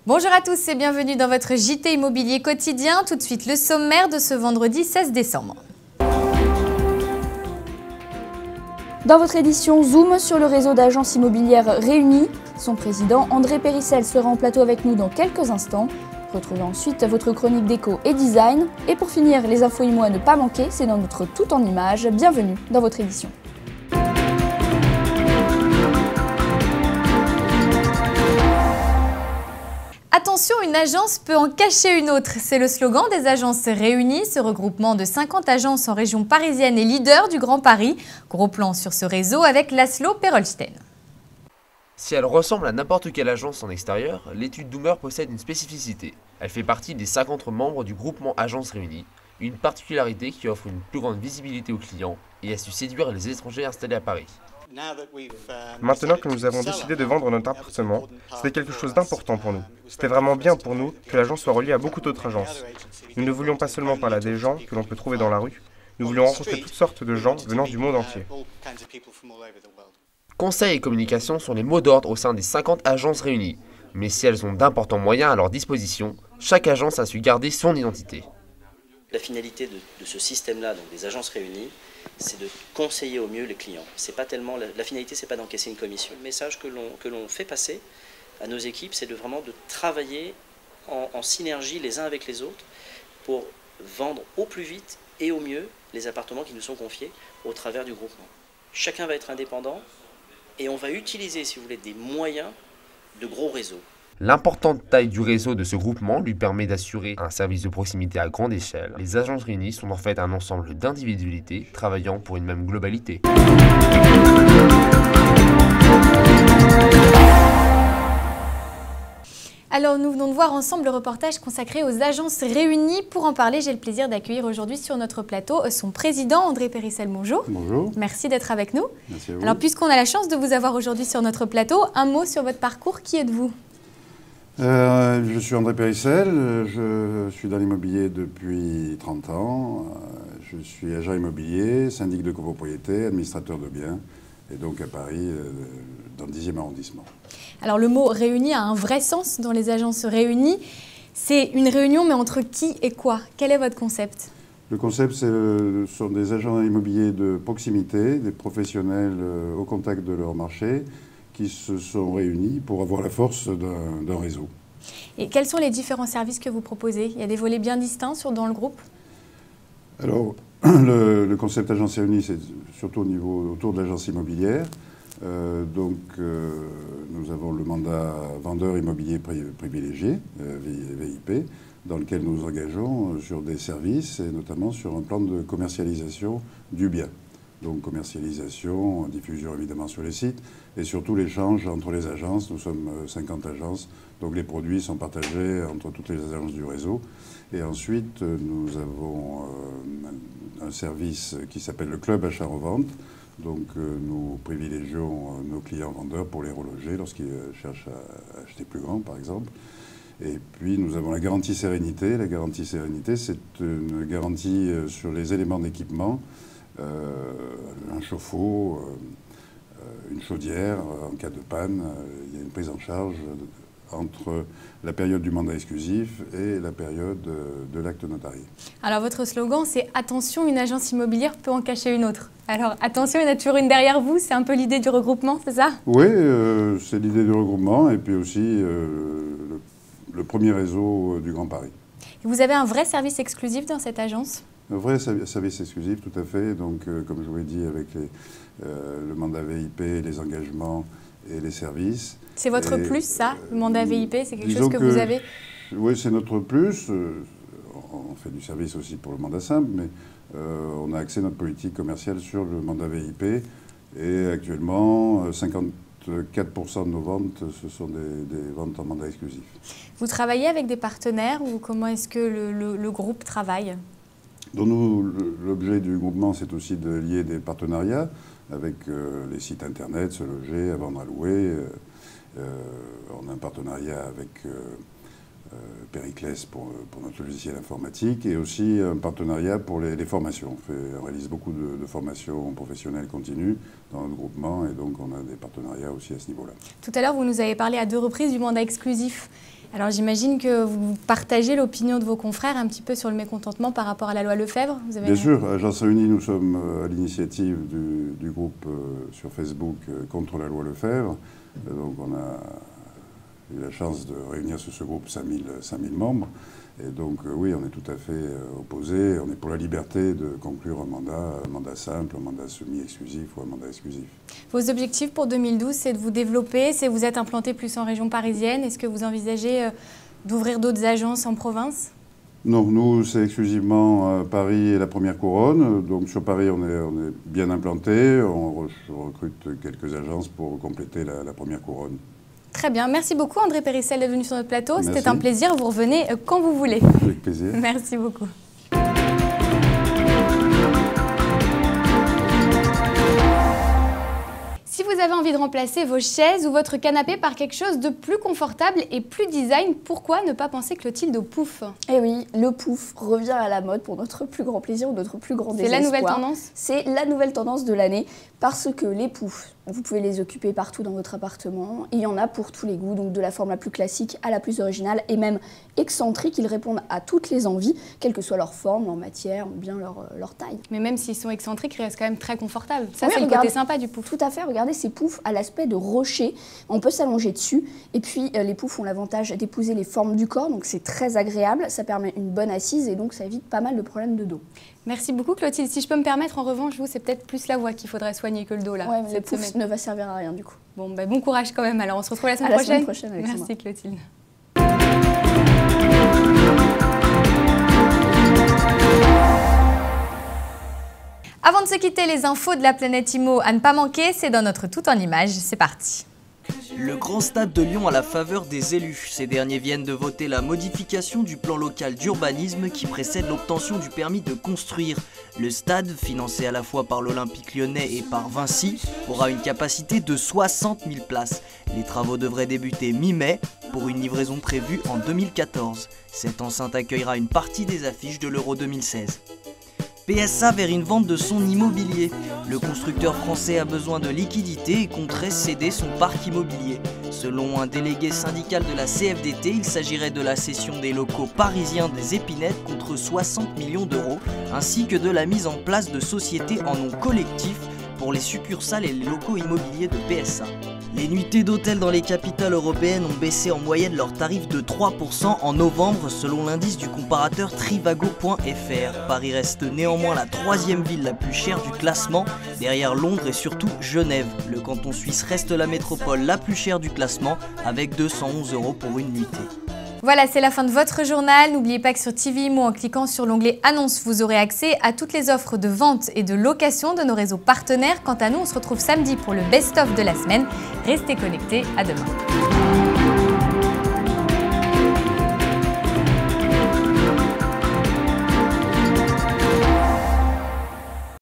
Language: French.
Bonjour à tous et bienvenue dans votre JT Immobilier quotidien. Tout de suite le sommaire de ce vendredi 16 décembre. Dans votre édition, zoom sur le réseau d'agences immobilières réunies. Son président André Périssel sera en plateau avec nous dans quelques instants. Retrouvez ensuite votre chronique déco et design. Et pour finir, les infos IMO à ne pas manquer, c'est dans notre Tout en images. Bienvenue dans votre édition. Attention, une agence peut en cacher une autre. C'est le slogan des agences réunies. Ce regroupement de 50 agences en région parisienne est leader du Grand Paris. Gros plan sur ce réseau avec Laszlo Perolstein. Si elle ressemble à n'importe quelle agence en extérieur, l'étude Doomer possède une spécificité. Elle fait partie des 50 membres du groupement Agences Réunies, une particularité qui offre une plus grande visibilité aux clients et a su séduire les étrangers installés à Paris. Maintenant que nous avons décidé de vendre notre appartement, c'était quelque chose d'important pour nous. C'était vraiment bien pour nous que l'agence soit reliée à beaucoup d'autres agences. Nous ne voulions pas seulement parler à des gens que l'on peut trouver dans la rue, nous voulions rencontrer toutes sortes de gens venant du monde entier. Conseil et communication sont les mots d'ordre au sein des 50 agences réunies. Mais si elles ont d'importants moyens à leur disposition, chaque agence a su garder son identité. La finalité de ce système-là, donc des agences réunies, c'est de conseiller au mieux les clients. C'est pas tellement la finalité, c'est pas d'encaisser une commission. Le message que l'on fait passer à nos équipes, c'est vraiment de travailler en synergie les uns avec les autres pour vendre au plus vite et au mieux les appartements qui nous sont confiés au travers du groupement. Chacun va être indépendant et on va utiliser, si vous voulez, des moyens de gros réseaux. L'importante taille du réseau de ce groupement lui permet d'assurer un service de proximité à grande échelle. Les agences réunies sont en fait un ensemble d'individualités travaillant pour une même globalité. Alors nous venons de voir ensemble le reportage consacré aux agences réunies. Pour en parler, j'ai le plaisir d'accueillir aujourd'hui sur notre plateau son président André Périssel. Bonjour. Bonjour. Merci d'être avec nous. Merci à vous. Alors puisqu'on a la chance de vous avoir aujourd'hui sur notre plateau, un mot sur votre parcours. Qui êtes-vous ? Je suis André Périssel, je suis dans l'immobilier depuis 30 ans. Je suis agent immobilier, syndic de copropriété, administrateur de biens, et donc à Paris, dans le 10e arrondissement. Alors le mot réuni a un vrai sens dans les agences réunies. C'est une réunion, mais entre qui et quoi? Quel est votre concept? Le concept, ce sont des agents immobiliers de proximité, des professionnels au contact de leur marché, qui se sont réunis pour avoir la force d'un réseau. Et quels sont les différents services que vous proposez? Il y a des volets bien distincts dans le groupe? Alors, le concept agence réunie, c'est surtout autour de l'agence immobilière. Nous avons le mandat vendeur immobilier privilégié, VIP, dans lequel nous nous engageons sur des services et notamment sur un plan de commercialisation du bien. Donc commercialisation, diffusion évidemment sur les sites et surtout l'échange entre les agences. Nous sommes 50 agences, donc les produits sont partagés entre toutes les agences du réseau. Et ensuite, nous avons un service qui s'appelle le club achat-revente. Donc nous privilégions nos clients vendeurs pour les reloger lorsqu'ils cherchent à acheter plus grand, par exemple. Et puis nous avons la garantie sérénité. La garantie sérénité, c'est une garantie sur les éléments d'équipement. Un chauffe-eau, une chaudière, en cas de panne, il y a une prise en charge entre la période du mandat exclusif et la période de l'acte notarié. Alors votre slogan, c'est « Attention, une agence immobilière peut en cacher une autre ». Alors attention, il y en a toujours une derrière vous, c'est un peu l'idée du regroupement, c'est ça? Oui, c'est l'idée du regroupement et puis aussi le premier réseau du Grand Paris. Et vous avez un vrai service exclusif dans cette agence? Un vrai service exclusif, tout à fait. Donc, comme je vous l'ai dit, avec le mandat VIP, les engagements et les services. C'est votre plus, ça, le mandat VIP? C'est quelque chose que vous avez? Oui, c'est notre plus. On fait du service aussi pour le mandat simple, mais on a axé notre politique commerciale sur le mandat VIP. Et actuellement, 54% de nos ventes, ce sont des ventes en mandat exclusif. Vous travaillez avec des partenaires ou comment est-ce que le groupe travaille? Donc nous, l'objet du groupement, c'est aussi de lier des partenariats avec les sites internet, Se Loger, À Vendre à Louer. On a un partenariat avec Périclès pour notre logiciel informatique et aussi un partenariat pour les formations. On réalise beaucoup de formations professionnelles continues dans notre groupement et donc on a des partenariats aussi à ce niveau-là. Tout à l'heure, vous nous avez parlé à 2 reprises du mandat exclusif. Alors j'imagine que vous partagez l'opinion de vos confrères un petit peu sur le mécontentement par rapport à la loi Lefebvre. Bien sûr, Agence Réunie, nous sommes à l'initiative du groupe sur Facebook contre la loi Lefebvre. Donc on a eu la chance de réunir sur ce groupe 5000 membres. Et donc oui, on est tout à fait opposés. On est pour la liberté de conclure un mandat simple, un mandat semi-exclusif ou un mandat exclusif. Vos objectifs pour 2012, c'est de vous développer, c'est vous êtes implanté plus en région parisienne. Est-ce que vous envisagez d'ouvrir d'autres agences en province? Non, nous, c'est exclusivement Paris et la première couronne. Donc sur Paris, on est bien implanté. On recrute quelques agences pour compléter la première couronne. Très bien. Merci beaucoup André Périssel d'être venu sur notre plateau. C'était un plaisir. Vous revenez quand vous voulez. Avec plaisir. Merci beaucoup. Si vous avez envie de remplacer vos chaises ou votre canapé par quelque chose de plus confortable et plus design, pourquoi ne pas penser Clotilde au pouf? Eh oui, le pouf revient à la mode pour notre plus grand plaisir ou notre plus grand désespoir. C'est la nouvelle tendance? C'est la nouvelle tendance de l'année parce que les poufs, vous pouvez les occuper partout dans votre appartement. Il y en a pour tous les goûts, donc de la forme la plus classique à la plus originale et même excentrique. Ils répondent à toutes les envies, quelle que soit leur forme, leur matière ou bien leur taille. Mais même s'ils sont excentriques, ils restent quand même très confortables. Ça, oui, c'est le côté sympa du pouf. Tout à fait. Regardez ces poufs à l'aspect de rocher. On peut s'allonger dessus. Et puis, les poufs ont l'avantage d'épouser les formes du corps. Donc, c'est très agréable. Ça permet une bonne assise et donc, ça évite pas mal de problèmes de dos. Merci beaucoup Clotilde. Si je peux me permettre, en revanche, vous, c'est peut-être plus la voix qu'il faudrait soigner que le dos là. Ouais, mais le pouf ne va servir à rien du coup. Bon, bah, bon courage quand même. Alors, on se retrouve la semaine prochaine. Merci Clotilde. Avant de se quitter, les infos de la planète IMO à ne pas manquer, c'est dans notre Tout en Images. C'est parti. Le Grand Stade de Lyon à la faveur des élus. Ces derniers viennent de voter la modification du plan local d'urbanisme qui précède l'obtention du permis de construire. Le stade, financé à la fois par l'Olympique Lyonnais et par Vinci, aura une capacité de 60 000 places. Les travaux devraient débuter mi-mai pour une livraison prévue en 2014. Cette enceinte accueillera une partie des affiches de l'Euro 2016. PSA vers une vente de son immobilier. Le constructeur français a besoin de liquidités et compterait céder son parc immobilier. Selon un délégué syndical de la CFDT, il s'agirait de la cession des locaux parisiens des Épinettes contre 60 millions d'euros, ainsi que de la mise en place de sociétés en nom collectif pour les succursales et les locaux immobiliers de PSA. Les nuitées d'hôtels dans les capitales européennes ont baissé en moyenne leurs tarifs de 3% en novembre selon l'indice du comparateur Trivago.fr. Paris reste néanmoins la troisième ville la plus chère du classement, derrière Londres et surtout Genève. Le canton suisse reste la métropole la plus chère du classement avec 211 € pour une nuitée. Voilà, c'est la fin de votre journal. N'oubliez pas que sur TV IMO, en cliquant sur l'onglet Annonces, vous aurez accès à toutes les offres de vente et de location de nos réseaux partenaires. Quant à nous, on se retrouve samedi pour le best-of de la semaine. Restez connectés, à demain.